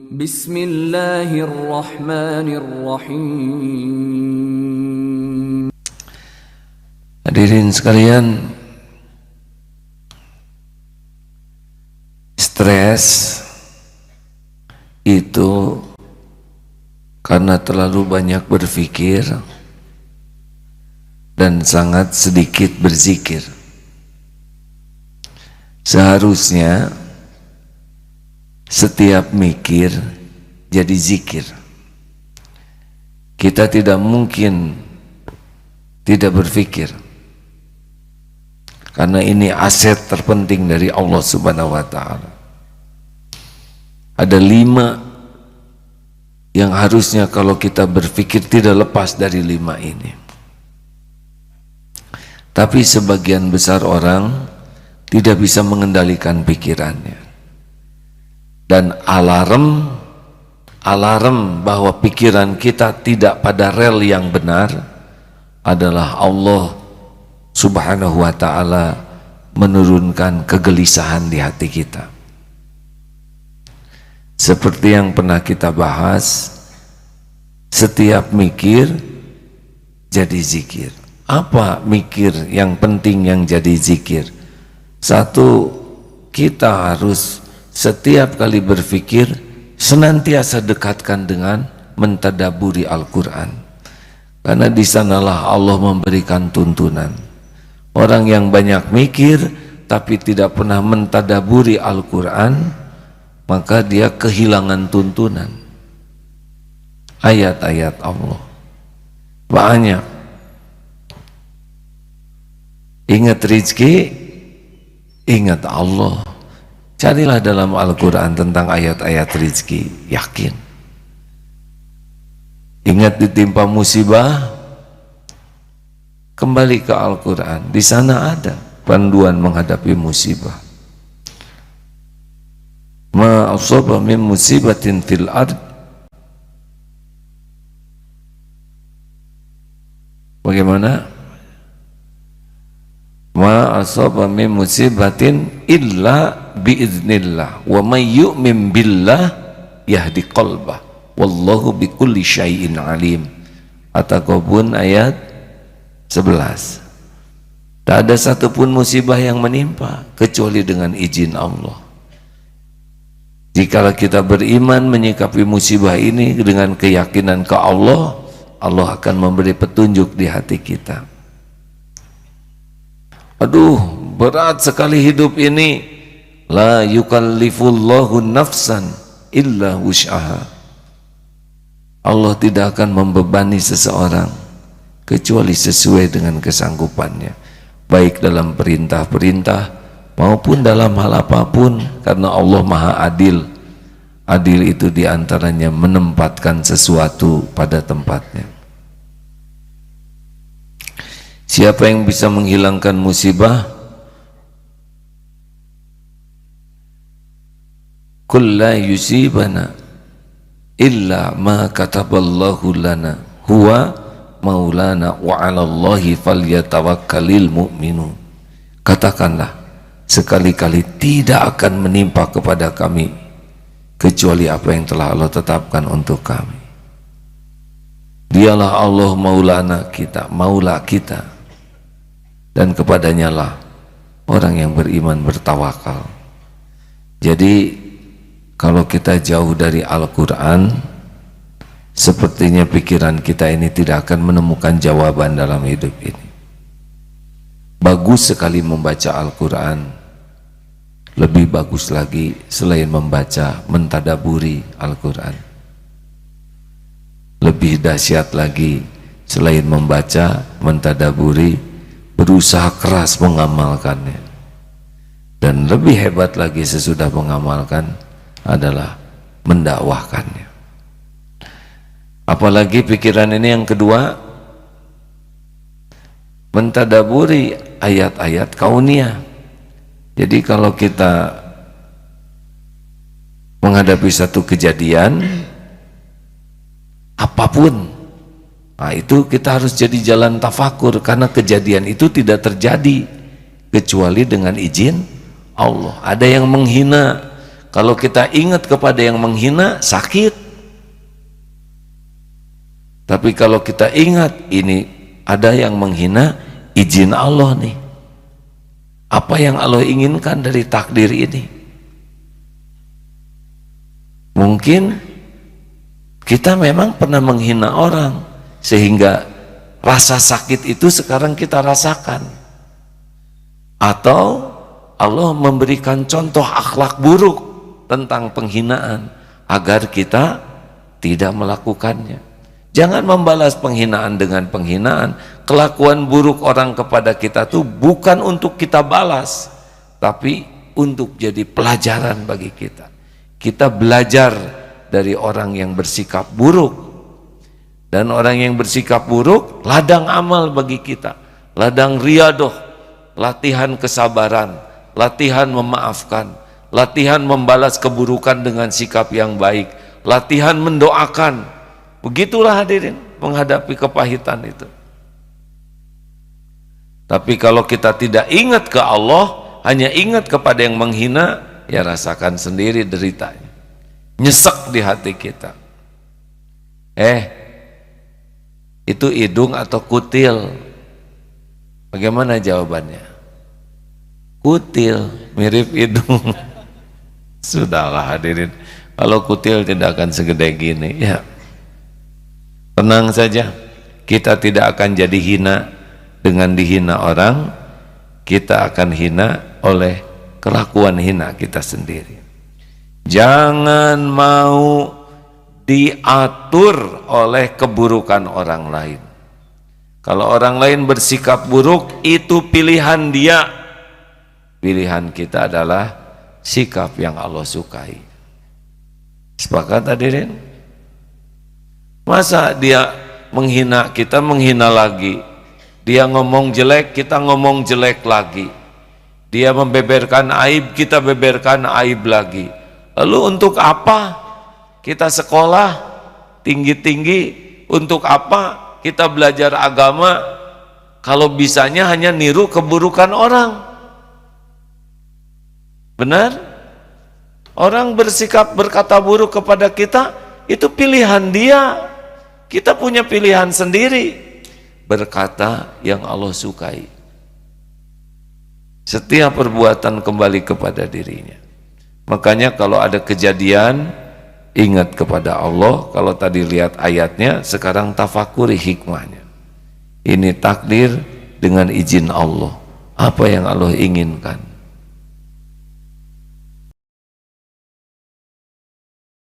Bismillahirrahmanirrahim. Hadirin sekalian, stres itu karena terlalu banyak berpikir dan sangat sedikit berzikir. Seharusnya setiap mikir jadi zikir. Kita tidak mungkin tidak berpikir, karena ini aset terpenting dari Allah Subhanahu wa Ta'ala. Ada 5 yang harusnya kalau kita berpikir tidak lepas dari 5 ini. Tapi sebagian besar orang tidak bisa mengendalikan pikirannya. Dan alarm bahwa pikiran kita tidak pada rel yang benar adalah Allah Subhanahu wa Ta'ala menurunkan kegelisahan di hati kita. Seperti yang pernah kita bahas, setiap mikir jadi zikir. Apa mikir yang penting yang jadi zikir? Satu, kita harus setiap kali berpikir senantiasa dekatkan dengan mentadaburi Al-Quran, karena di sanalah Allah memberikan tuntunan. Orang yang banyak mikir tapi tidak pernah mentadaburi Al-Quran, maka dia kehilangan tuntunan ayat-ayat Allah. Banyak. Ingat rizki, ingat Allah. Carilah dalam Al-Quran tentang ayat-ayat rizki, yakin. Ingat ditimpa musibah, kembali ke Al-Quran. Di sana ada panduan menghadapi musibah. Ma asaba min musibatin fil ard. Bagaimana? Ma asaba min musibatin illa biiznillah wa may yu'min billah yahdi qalbah wallahu bikulli syai'in alim. At-Taghabun ayat 11. Tak ada satupun musibah yang menimpa kecuali dengan izin Allah. Jikalau kita beriman menyikapi musibah ini dengan keyakinan ke Allah, Allah akan memberi petunjuk di hati kita. Aduh, berat sekali hidup ini. La yukallifullahu nafsan illa wus'aha. Allah tidak akan membebani seseorang kecuali sesuai dengan kesanggupannya, baik dalam perintah-perintah maupun dalam hal apapun, karena Allah Maha Adil. Adil itu diantaranya menempatkan sesuatu pada tempatnya. Siapa yang bisa menghilangkan musibah? Qul la yusibana illa ma kataballahu lana huwa maulana wa 'alallahi falyatawakkalul mu'minun. Katakanlah, sekali-kali tidak akan menimpa kepada kami kecuali apa yang telah Allah tetapkan untuk kami. Dialah Allah maulana kita, maula kita, dan kepadanya lah orang yang beriman bertawakal. Jadi kalau kita jauh dari Al-Quran, sepertinya pikiran kita ini tidak akan menemukan jawaban dalam hidup ini. Bagus sekali membaca Al-Quran, lebih bagus lagi selain membaca, mentadaburi Al-Quran. Lebih dahsyat lagi selain membaca, mentadaburi, berusaha keras mengamalkannya. Dan lebih hebat lagi sesudah mengamalkan adalah mendakwahkannya. Apalagi pikiran ini yang kedua, mentadaburi ayat-ayat kauniyah. Jadi kalau kita menghadapi satu kejadian apapun, nah itu kita harus jadi jalan tafakur, karena kejadian itu tidak terjadi kecuali dengan izin Allah. Ada yang menghina Kalau kita ingat kepada yang menghina, sakit. Tapi kalau kita ingat ini ada yang menghina, izin Allah nih. Apa yang Allah inginkan dari takdir ini? Mungkin kita memang pernah menghina orang sehingga rasa sakit itu sekarang kita rasakan. Atau Allah memberikan contoh akhlak buruk tentang penghinaan agar kita tidak melakukannya. Jangan membalas penghinaan dengan penghinaan. Kelakuan buruk orang kepada kita tuh bukan untuk kita balas, tapi untuk jadi pelajaran bagi kita. Kita belajar dari orang yang bersikap buruk, dan orang yang bersikap buruk ladang amal bagi kita, ladang riyadoh, latihan kesabaran, latihan memaafkan, latihan membalas keburukan dengan sikap yang baik, latihan mendoakan. Begitulah hadirin menghadapi kepahitan itu. Tapi kalau kita tidak ingat ke Allah, hanya ingat kepada yang menghina, ya rasakan sendiri deritanya, nyesek di hati kita. Itu hidung atau kutil? Bagaimana jawabannya? Kutil, mirip hidung. Sudahlah hadirin, kalau kutil tidak akan segede gini ya. Tenang saja, kita tidak akan jadi hina dengan dihina orang, kita akan hina oleh kelakuan hina kita sendiri. Jangan mau diatur oleh keburukan orang lain. Kalau orang lain bersikap buruk, itu pilihan dia. Pilihan kita adalah sikap yang Allah sukai. Sepakat hadirin? Masa dia menghina, kita menghina lagi. Dia ngomong jelek, kita ngomong jelek lagi. Dia membeberkan aib, kita beberkan aib lagi. Lalu untuk apa kita sekolah tinggi-tinggi? Untuk apa kita belajar agama kalau bisanya hanya niru keburukan orang? Benar? Orang bersikap berkata buruk kepada kita, itu pilihan dia. Kita punya pilihan sendiri. Berkata yang Allah sukai. Setiap perbuatan kembali kepada dirinya. Makanya kalau ada kejadian, ingat kepada Allah. Kalau tadi lihat ayatnya, sekarang tafakuri hikmahnya. Ini takdir dengan izin Allah. Apa yang Allah inginkan?